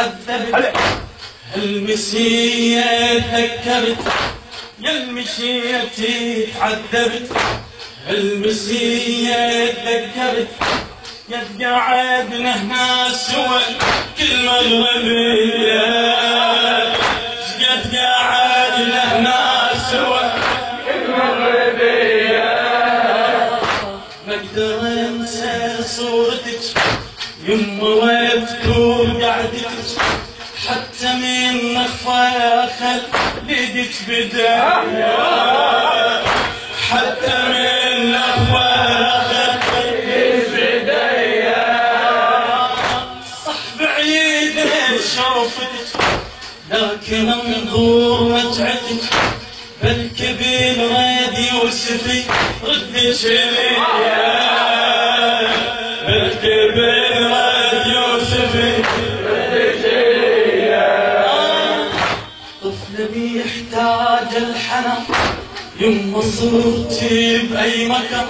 تعذبت المسية تذكرت يا المشيتي تعذبت المسية تذكرت يا قعدنا هنا سوا كل مغربية قد قعدنا هنا سوا كل مغربية ما اقدر انسى صورتك يما واذكر قعدتك حتى من اخفى خليتك بداية حتى من اخفى خليتك بداية صح بعيد شوفتك لكن انظر رجعتك بالكبير غادي وسفي ردك ليا بالكبير غادي وسفي ردك ليا طفل بيحتاج الحنان يما صرتي بأي مكان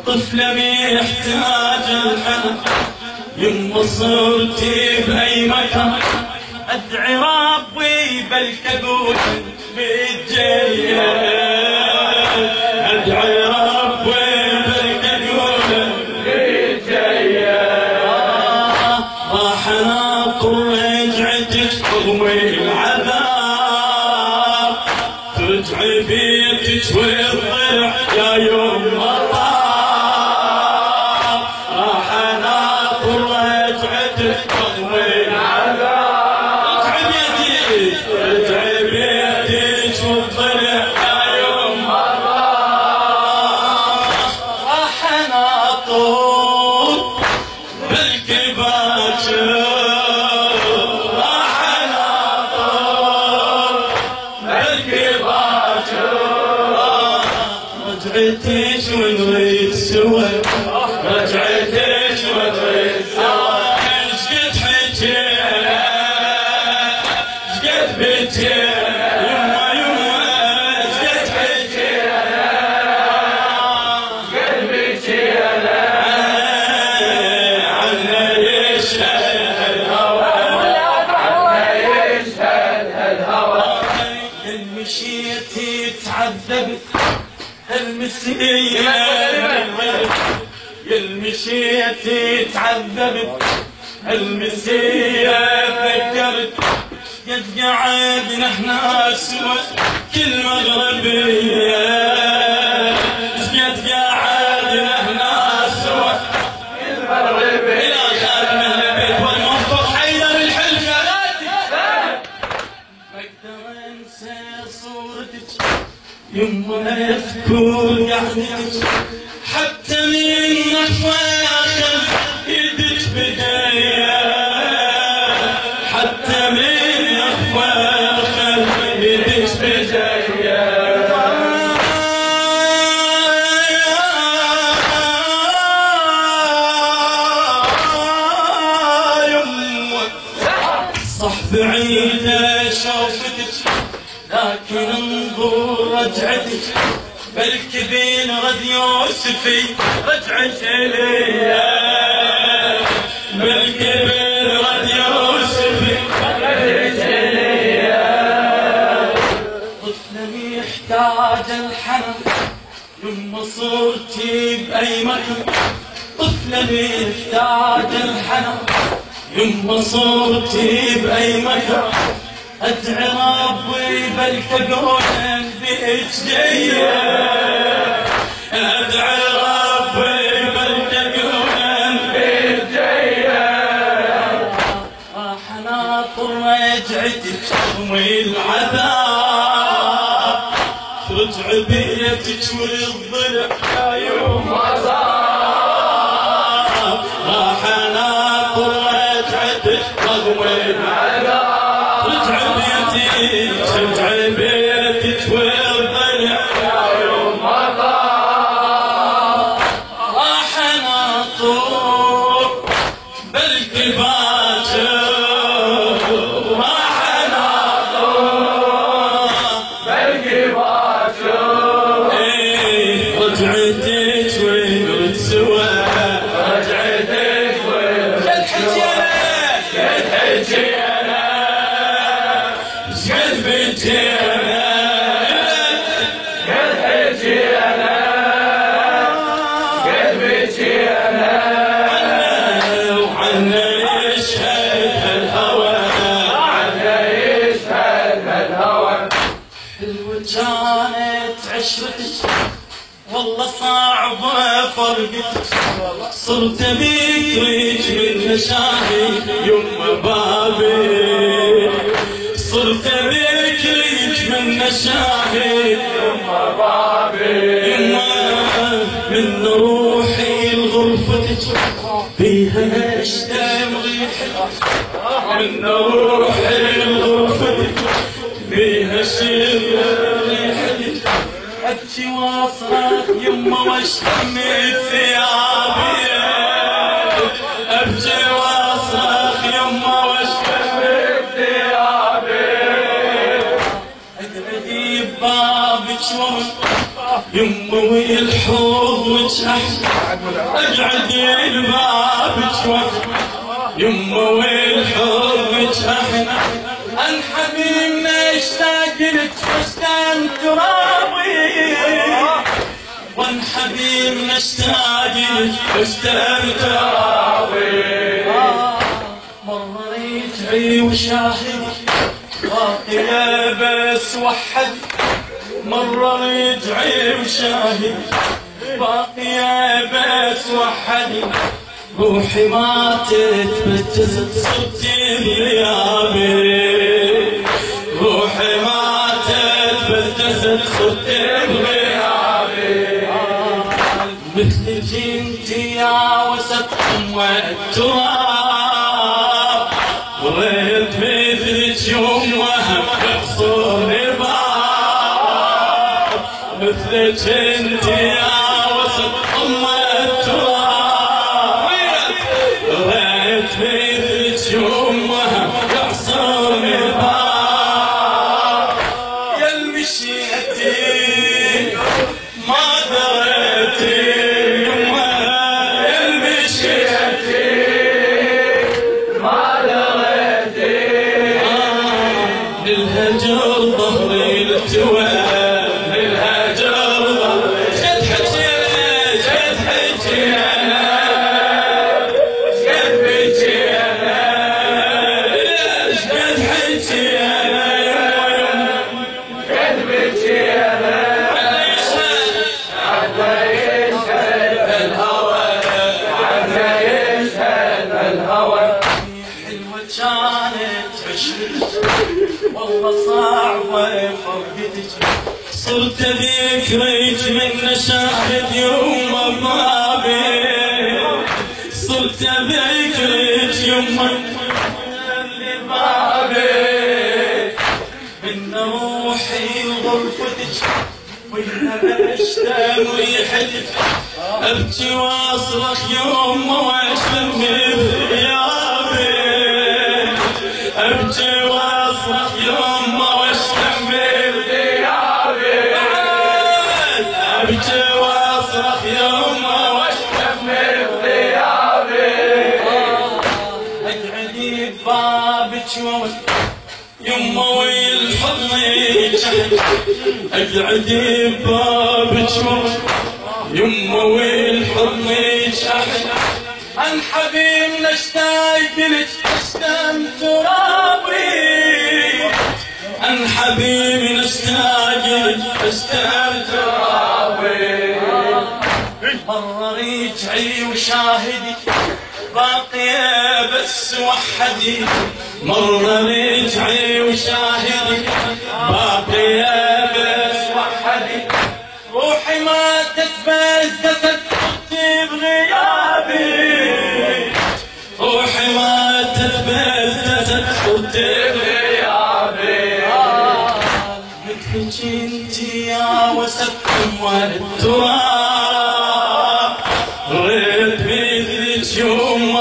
طفل بيحتاج الحنان يما صرتي بأي مكان أدعي ربي بالكبوت بالجية أدعي ربي بالكبوت بالجية راح أناطر رجعتك تضوي العذاب ترجعي بيتك والضلع يا يوم الطاب راح أناطر رجعتك تضوي العذاب ارجعي بيتك والضلع يا يوم الطاب راح أناطر بالكباكر راح أناطر بالكباكر رجعتك ونريد سوا رجعتك ونريد سوا شقد حكينا شقد بكينا يما يما شقد حكينا شقد بكينا عنا يشهد الهوى عنا يشهد الهوى المشيتي تعذبت المسية المشيتي تعذبت المسية فكرت قد قعدنا هنا سوا كل مغربية قد قعدنا هنا سوا كل مغربية إلى خادم البيت والمنطق حيدر الحلفة ما اقدر انسى صورتك يما اذكر قعدتك حتى من اخواخر يدك بداية حتى من اخواخر يدك بداية صح بعيدة شوفتك لكن انظر رجعتك بالكبير غد يوسفي رجعت ليا بالكبير غد يوسفي رجعت ليا طفل يحتاج الحنان يما صرتي بأي مكان طفل يحتاج الحنان يما صرتي بأي مكان أدعي ربي بالكبوت بيك جاية أدعي ربي بالكبوت بيك جاية راح أناطر رجعتك تضوي العذاب ترجع بيتك والضلع يا يوم الطاب راح أناطر رجعتك تضوي العذاب ترجع بيتك والضلع يا يوم الطاب راح أناطر بالكباكر راح أناطر بالكباكر عشرتك والله صعبة فرقتك صرت بيكريج من مشاهد يما بابي صرت بيكريج من مشاهد يما بابي يما من روحي لغرفتك بيها اشتم ريحتك من روحي لغرفتك بيها اشتم ريحتك ابكي واصرخ يما واشتم ثيابي ابكي واصرخ يما واشتم ثيابي ادعي ببابك يما والحضن احلى اقعدي لبابك يما والحضن احلى انحبي من اشتاق لك واشتم ترابي وانحبي من اشتاق لك واشتم ترابي مرة رجعي وشاهدي باقية بس وحد مرة رجعي وشاهد باقية بس وحدي روحي ماتت بجسد صرت بغيابي روحي ماتت بالجسد صرت بغيابي مثلك انتي يا وسط والتراب وريت مثلك يوم وهم يقصرني باب مثلك انت يا وسط التراب وريت مثلك يوم وهم يقصرني باب يا المشيتي ما دريتي يما يا المشيتي للهجر ظهري التوى للهجر ظهري شد حجينا شد حجينا شد حجينا شد حجينا شد حجينا عدى يشهد الهوى عدى يشهد الهوى حلوة كانت عشرتك والله صعبة فرقتك صرت ذكريك من شاهد يوم بابي صرت ذكريك يوم بابي من روحي وغرفتك وإنها بشتم ريحتك أبكي وأصرخ يوم وأشتم بثيابي أبكي واصرخ يما واشتم بثيابي أبكي واصرخ يما واشتم بثيابي أقعدي ببابك يما والحضن يجحد أقعدي ببابك يما والحضن يجحد انحبي من اشتاق لك اشتم ترابي انحبي من اشتاق لك اشتم ترابي مرة رجعي وشاهدي باقية بس وحدي مرة رجعي وشاهدي باقية بس وحدي روحي ماتت بجسد بغيابي روحي ماتت بجسد صرت بغيابي مثلك انتي يا وسط والتراب ريت مثلك يوم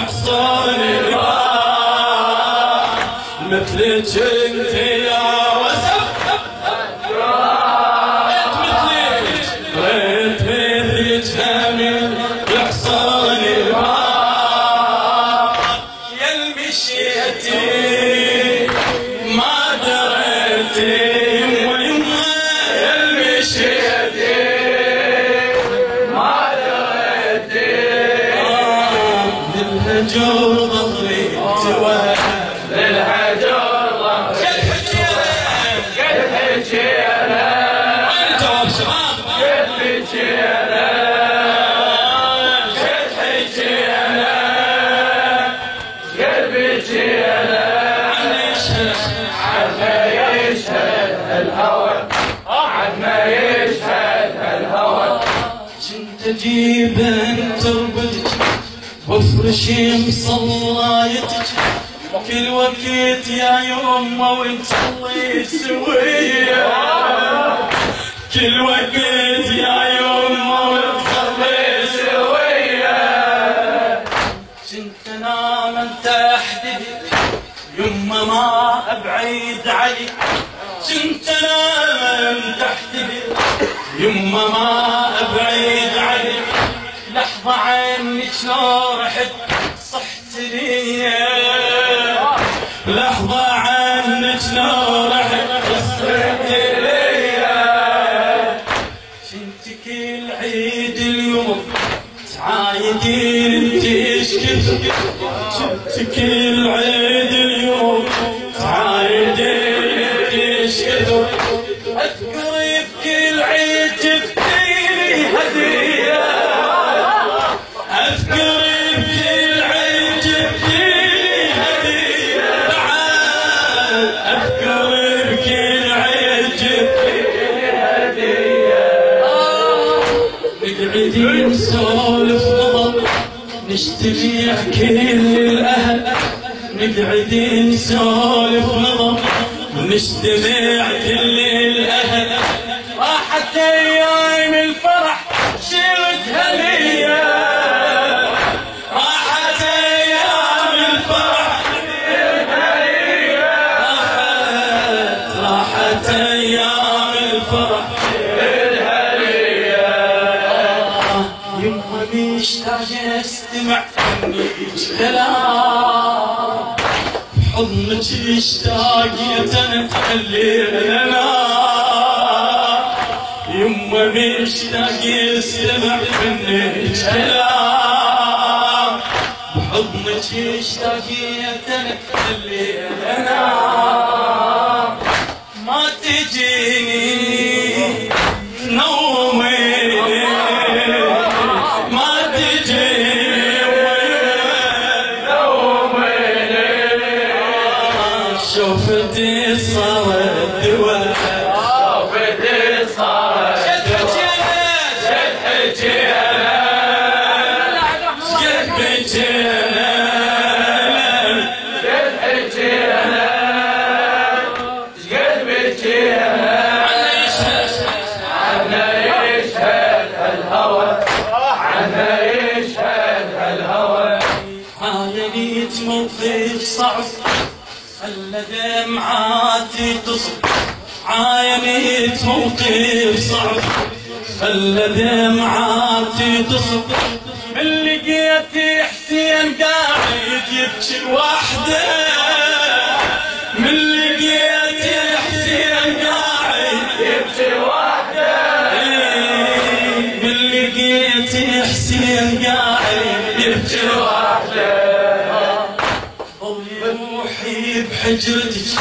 حصاني مثلك انتي يا وسط ريت مثلك همي يحصاني يا المشيتي ما دريتي يما يما يا المشيتي ما دريتي للهجر ظهري توى للهجر ظهري قد حجينا قد حجينا أجيبن تربتك وافرش مصلايتك كل وقت يا يمه ونصلي سوية كل وقت يا يمه ونصلي سوية كنت انام تحت يمه ما ابعد عليك كنت انام تحت يمه ما ابعد عليك لحظة عنك شلون رحت صحت لي لحظة عنك شلون رحت صحت لي كنت كل عيد اليوم تعايدين تشكي كنت كل عيد اليوم تعايدين تشكي اذكر بكل عيد جبتيلي هدية اذكر بكل عيد جبتيلي هدية اذكر بكل عيد جبتيلي هدية نقعد نسولف نظر نجتمع كل الاهل نقعد نسولف نظر ونجتمع كل الاهل راحت ايام الفرح شلت هديه راحت ايام الفرح شلت هديه راحت ايام الفرح شلت هديه يمه مشتاق استمع منك كلام حضنك اشتاق يتنقلنا يمه مشتاق يستمع منك كلام بحضنك اشتاق يتنقلنا ما تجيني نومي ما تجيني شوفتي صارت دواء شوفتي صارت شد حجينا شد حجينا شد حجينا شد حجينا عنا يشهد الهوى عنا يشهد الهوى عاينيت موقف صعب خلى دمعاتي تصب عاينيت موقف صعب خلى دمعاتي تصب من لقيت حسين قاعد يبكي وحده من لقيت حسين قاعد يبكي وحده من لقيت حسين قاعد يبكي وحده روحي بحجرتك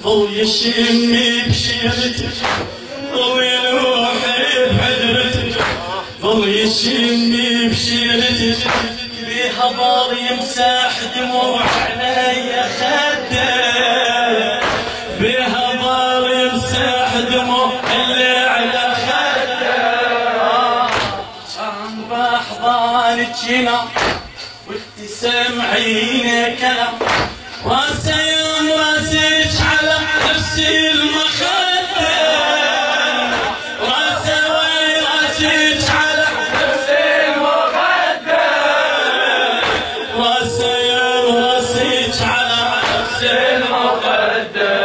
ضل يشمي بشيرتك ضل روحي بحجرتك ضل يشمي بشيرتك بيها ضل يمسح دموع علي خده بيها ضل يمسح دموع اللي على خده كان باحضانك هنا وتسمعيني كلام راسي يوم راسيك على نفسي المخدة راسي وين راسيك على نفسي المخدة راسي يوم راسيك على نفسي المخدة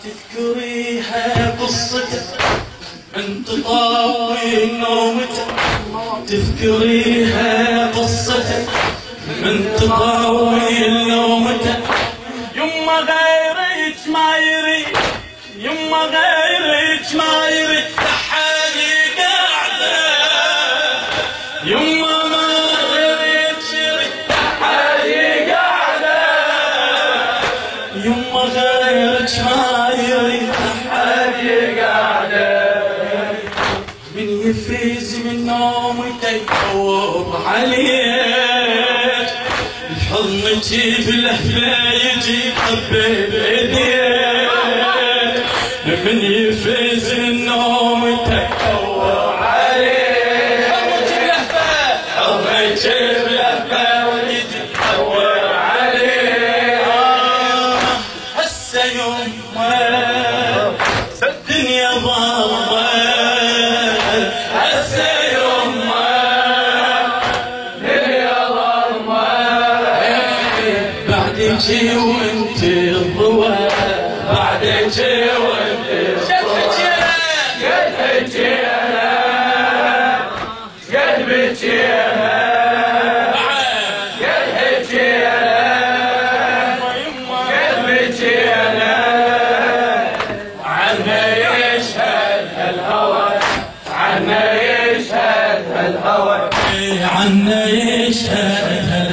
تذكريها قصتك من تطاوي نومتك تذكريها قصتك من تطاوي نومتك يما غيرك ما يريد يما غيرك ما يريد لحالي قاعدة يما ما غيرك يريد لحالي قاعدة يما غيرك ما يريد لحالي قاعدة من يفيز من نومته يدور عليك بحضنك بالهفله يجي يقبل ايديك من يفيز من نومته يدور عليك بعدك وانت الضوى بعدك وانت الضوى قد هجينا قد بجينا قد هجينا قد بجينا عنا يشهد الهوى عنا يشهد الهوى عنا يشهد